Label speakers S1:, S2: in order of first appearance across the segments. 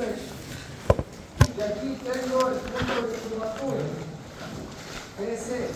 S1: Perfecto. Y aquí tengo el punto de curvatura, PC.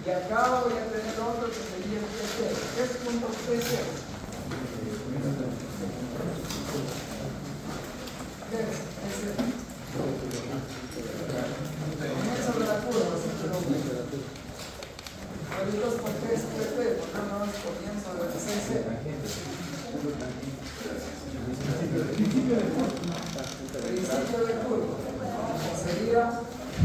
S1: Y acá voy a tener otro que sería el PC. ¿Qué es punto PC? ¿Qué es PC? Comienzo de la curva, simplemente. Entonces, ¿por qué es PP? ¿Por qué no es comienzo de CC? Principio de curva. Sería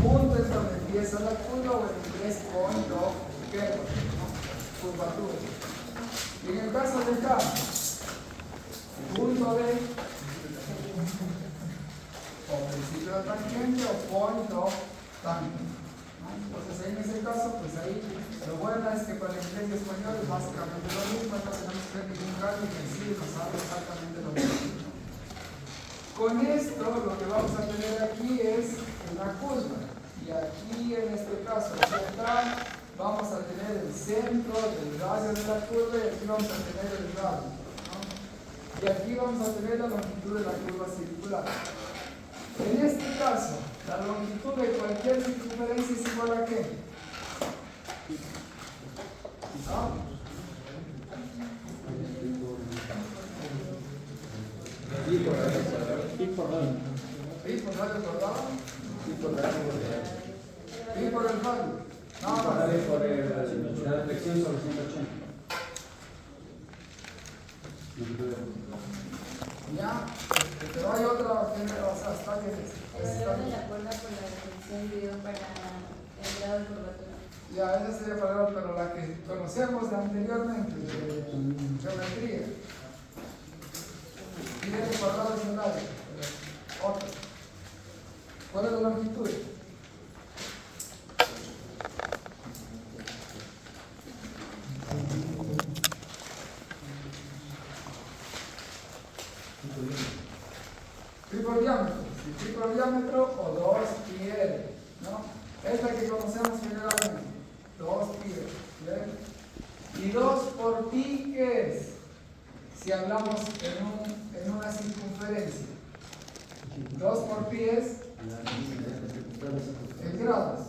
S1: punto en donde empieza la curva o en inglés point of curve, curvatura. Y en el caso de acá, punto de o principio de tangente o point of tangente. Entonces en ese caso, pues ahí lo bueno es que para el inglés y español es básicamente lo mismo, no tenemos que ver ningún cambio que en sí nos habla exactamente lo mismo. Con esto lo que vamos a tener aquí es una curva. Y aquí en este caso, acá vamos a tener el centro del radio de la curva y aquí vamos a tener el radio, ¿no? Y aquí vamos a tener la longitud de la curva circular. En este caso, la longitud de cualquier circunferencia es igual a ¿qué? ¿Ah?
S2: Pi por radio cuadrado.
S1: Pi por radio cuadrado. Pi por el radio. Nada más.
S2: Por la reflexión sobre 180.
S1: Ya, pero hay otra que está bien.
S3: El grado de la cuerda por la reflexión dio para el grado de curvatura.
S1: Ya, esa sería para pero la que conocemos anteriormente, de geometría. Tiene el cuadrado escenario. Otra. ¿Cuál es la longitud? Pi por diámetro. Pi por diámetro o 2πr, ¿no? Esta que conocemos generalmente. 2πr. ¿Y 2 por pi qué es? Si hablamos en una circunferencia. 2 por pi es en grados.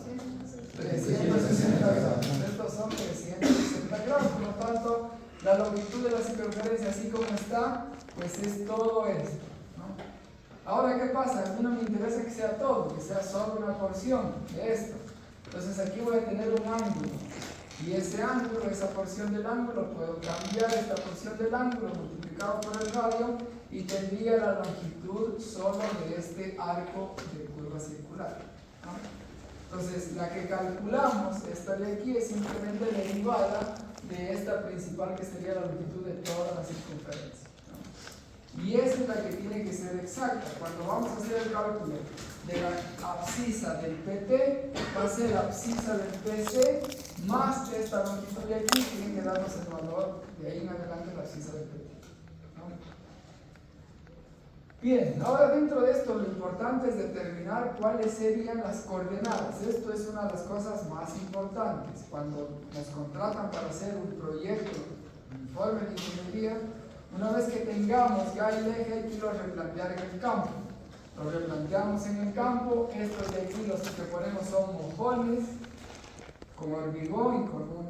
S1: 360 grados. Estos son 360 grados. Por lo tanto, la longitud de la circunferencia, así como está, pues es todo esto, ¿no? Ahora, ¿qué pasa? A mí no me interesa que sea todo, que sea solo una porción de esto. Entonces aquí voy a tener un ángulo. Y ese ángulo, esa porción del ángulo, puedo cambiar esta porción del ángulo multiplicado por el radio y tendría la longitud solo de este arco de curva circular, ¿no? Entonces, la que calculamos, esta de aquí, es simplemente derivada de esta principal que sería la longitud de toda la circunferencia, ¿no? Y esa es la que tiene que ser exacta. Cuando vamos a hacer el cálculo de la abscisa del PT, va a ser la abscisa del PC más esta longitud de aquí, tiene que darnos el valor de ahí en adelante la abscisa del PT, ¿no? Bien, ahora dentro de esto lo importante es determinar cuáles serían las coordenadas. Esto es una de las cosas más importantes. Cuando nos contratan para hacer un proyecto, un informe de ingeniería, una vez que tengamos ya el eje, hay que lo replantear en el campo. Lo replanteamos en el campo. Estos de aquí, los que ponemos son mojones con hormigón y con un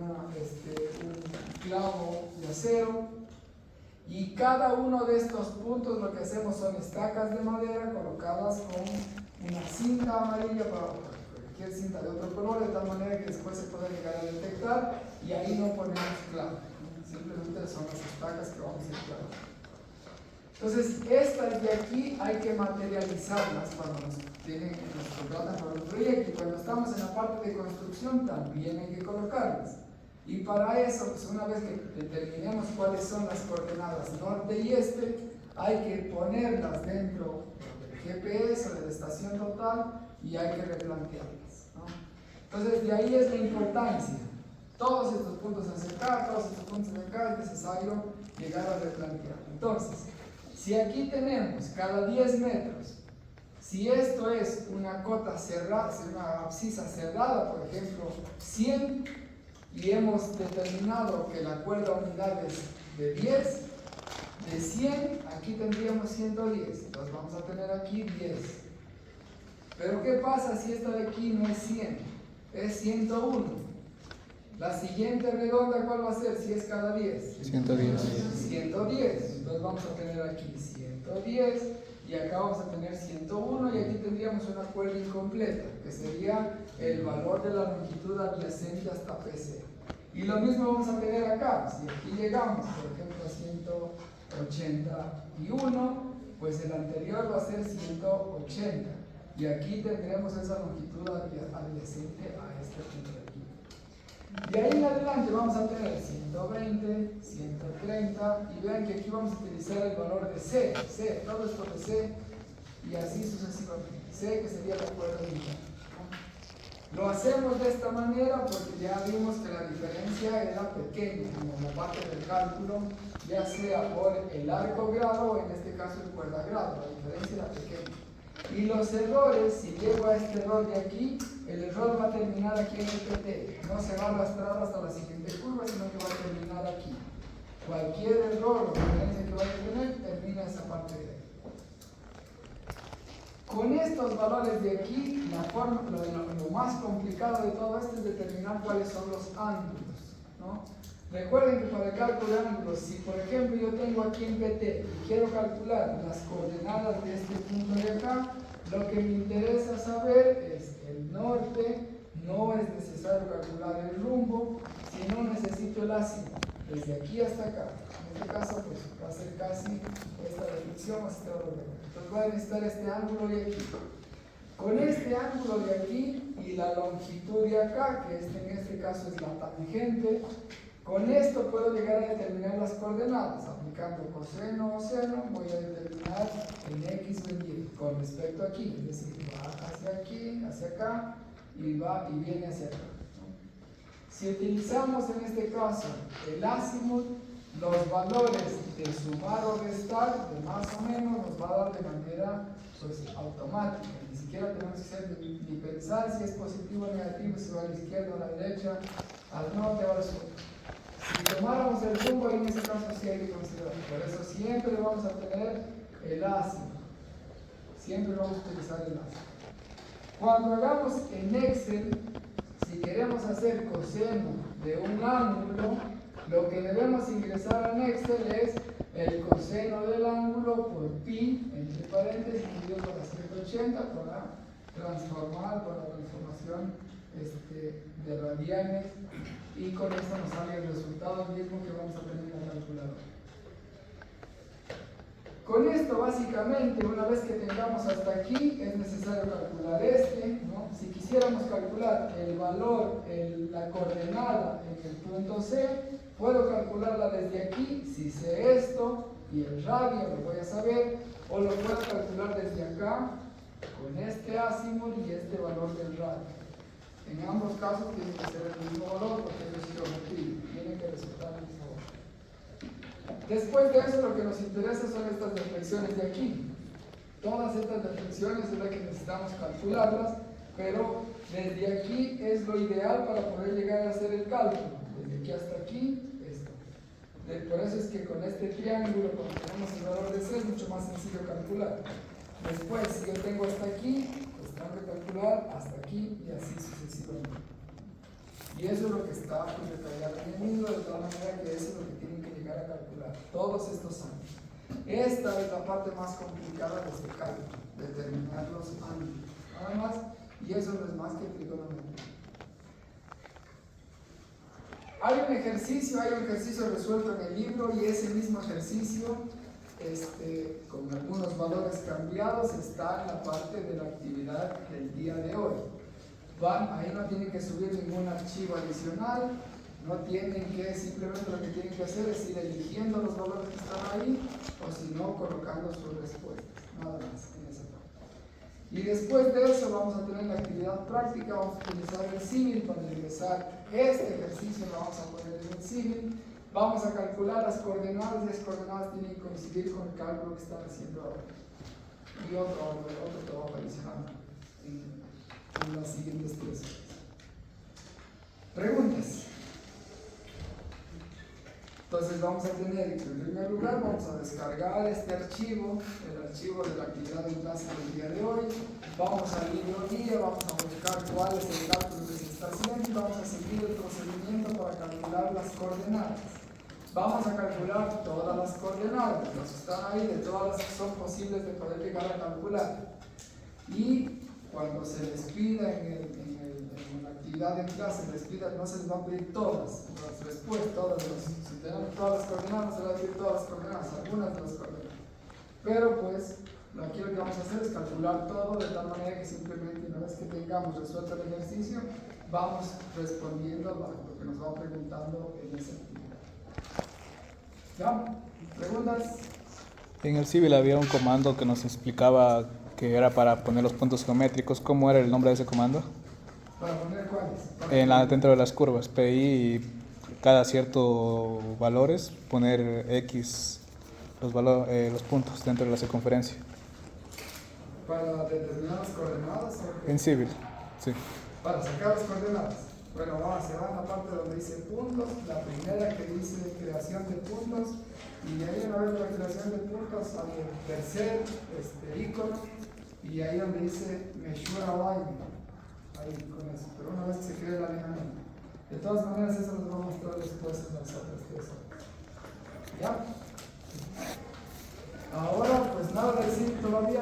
S1: clavo de acero. Y cada uno de estos puntos lo que hacemos son estacas de madera colocadas con una cinta amarilla para cualquier cinta de otro color, de tal manera que después se pueda llegar a detectar, y ahí no ponemos clavo. Simplemente son las estacas que vamos a ir clavando. Entonces, estas de aquí hay que materializarlas cuando nos contratan para un proyecto, y cuando estamos en la parte de construcción también hay que colocarlas. Y para eso, pues una vez que determinemos cuáles son las coordenadas norte y este, hay que ponerlas dentro del GPS o de la estación total y hay que replantearlas, ¿no? Entonces, de ahí es la importancia. Todos estos puntos en acá, todos estos puntos en acá, es necesario llegar a replantear. Entonces, si aquí tenemos cada 10 metros, si esto es una cota cerrada, una abscisa cerrada, por ejemplo, 100, y hemos determinado que la cuerda unidad es de 10, De 100, aquí tendríamos 110. Entonces vamos a tener aquí 10. Pero ¿qué pasa si esta de aquí no es 100? Es 101. La siguiente redonda, ¿cuál va a ser si es cada 10?
S4: 110.
S1: 110. Entonces vamos a tener aquí 110 y acá vamos a tener 101 y aquí tendríamos una cuerda incompleta, que sería el valor de la longitud adyacente hasta PC. Y lo mismo vamos a tener acá. Si aquí llegamos, por ejemplo, a 181, pues el anterior va a ser 180. Y aquí tendremos esa longitud adyacente a este punto de aquí. De ahí en adelante vamos a tener 120, 130 y vean que aquí vamos a utilizar el valor de C, todo esto de C y así sucesivamente. C que sería la cuerda mitad. Lo hacemos de esta manera porque ya vimos que la diferencia era pequeña en la parte del cálculo, ya sea por el arco grado o en este caso el cuerda grado, la diferencia era pequeña. Y los errores, si llego a este error de aquí, el error va a terminar aquí en el PT. No se va a arrastrar hasta la siguiente curva, sino que va a terminar aquí. Cualquier error o diferencia que vaya a tener, termina esa parte de ahí. Con estos valores de aquí, lo más complicado de todo esto es determinar cuáles son los ángulos, ¿no? Recuerden que para el cálculo de ángulos, si por ejemplo yo tengo aquí en PT y quiero calcular las coordenadas de este punto de acá, lo que me interesa saber es el norte, no es necesario calcular el rumbo, sino necesito el ácido, desde aquí hasta acá. En este caso pues va a ser casi esta deflexión más esta doble. Entonces voy a necesitar este ángulo de aquí. Con este ángulo de aquí y la longitud de acá, que en este caso es la tangente, con esto puedo llegar a determinar las coordenadas. Aplicando coseno o seno, voy a determinar en X o en Y con respecto aquí. Es decir, va hacia aquí, hacia acá y va y viene hacia acá, ¿no? Si utilizamos en este caso el azimut, los valores de sumar o restar, de más o menos, nos va a dar de manera pues, automática. Ni siquiera tenemos que hacer ni pensar si es positivo o negativo, si va a la izquierda o a la derecha, al norte o al sur. Si tomáramos el rumbo, en ese caso sí hay que considerar. Por eso siempre vamos a tener el ácido. Siempre vamos a utilizar el ácido. Cuando hagamos en Excel, si queremos hacer coseno de un ángulo, lo que debemos ingresar en Excel es el coseno del ángulo por pi, entre paréntesis, dividido por la 180 para transformar, por la transformación de radianes, y con esto nos sale el resultado mismo que vamos a tener en la calculadora. Con esto básicamente, una vez que tengamos hasta aquí, es necesario calcular ¿no? Si quisiéramos calcular el valor, la coordenada en el punto C, puedo calcularla desde aquí, si sé esto, y el radio lo voy a saber, o lo puedo calcular desde acá, con este azimut y este valor del radio. En ambos casos tiene que ser el mismo valor porque es geometría, tiene que resultar el mismo valor. Después de eso lo que nos interesa son estas deflexiones de aquí. Todas estas deflexiones es la que necesitamos calcularlas, pero desde aquí es lo ideal para poder llegar a hacer el cálculo. Desde aquí hasta aquí, esto. Por eso es que con este triángulo, cuando tenemos el valor de C, es mucho más sencillo calcular. Después, si yo tengo hasta aquí, pues tengo que calcular hasta aquí y así sucesivamente. Y eso es lo que está detallado en el libro, de tal manera que eso es lo que tienen que llegar a calcular todos estos años. Esta es la parte más complicada de este cálculo, determinar los ángulos. Nada más, y eso no es más que trigonometría. Hay un ejercicio resuelto en el libro y ese mismo ejercicio, con algunos valores cambiados, está en la parte de la actividad del día de hoy. Ahí no tienen que subir ningún archivo adicional, no tienen que, simplemente lo que tienen que hacer es ir eligiendo los valores que están ahí, o si no, colocando sus respuestas, nada más en esa parte. Y después de eso vamos a tener la actividad práctica, vamos a utilizar el símil para ingresar este ejercicio, lo vamos a poner en el símil, vamos a calcular las coordenadas, y las coordenadas tienen que coincidir con el cálculo que están haciendo ahora. Y otro trabajo adicional en las siguientes 3 horas. Preguntas. Entonces vamos a tener que, en primer lugar, vamos a descargar este archivo, el archivo de la actividad en clase del día de hoy. Vamos al libro guía, vamos a buscar cuál es el cálculo que se está haciendo y vamos a seguir el procedimiento para calcular las coordenadas. Vamos a calcular todas las coordenadas, las que están ahí, de todas las que son posibles de poder llegar a calcular. Y cuando se les pida en la actividad en clase, les pida, no se les va a pedir todas, después si tenemos todas las coordenadas, se les va a pedir todas las coordenadas, algunas de las coordenadas. Pero pues, aquí lo que vamos a hacer es calcular todo de tal manera que simplemente una vez que tengamos resuelto el ejercicio, vamos respondiendo lo que nos va preguntando en esa actividad. ¿Ya? ¿Preguntas?
S4: En el civil había un comando que nos explicaba que era para poner los puntos geométricos. ¿Cómo era el nombre de ese comando?
S1: ¿Para poner cuáles?
S4: Dentro de las curvas, PI, y cada cierto valores, poner X, los puntos dentro de la circunferencia.
S1: ¿Para determinar las coordenadas? ¿O
S4: En civil, sí.
S1: para sacar las coordenadas. Bueno, se va en la parte donde dice puntos, la primera que dice creación de puntos, y ahí una vez la creación de puntos sale el tercer icono, y ahí donde dice measure alignment, ahí con eso, pero una vez que se cree el alineamiento. De todas maneras, eso nos va a mostrar después en las otras 3 horas. ¿Ya? Ahora, pues nada de decir todavía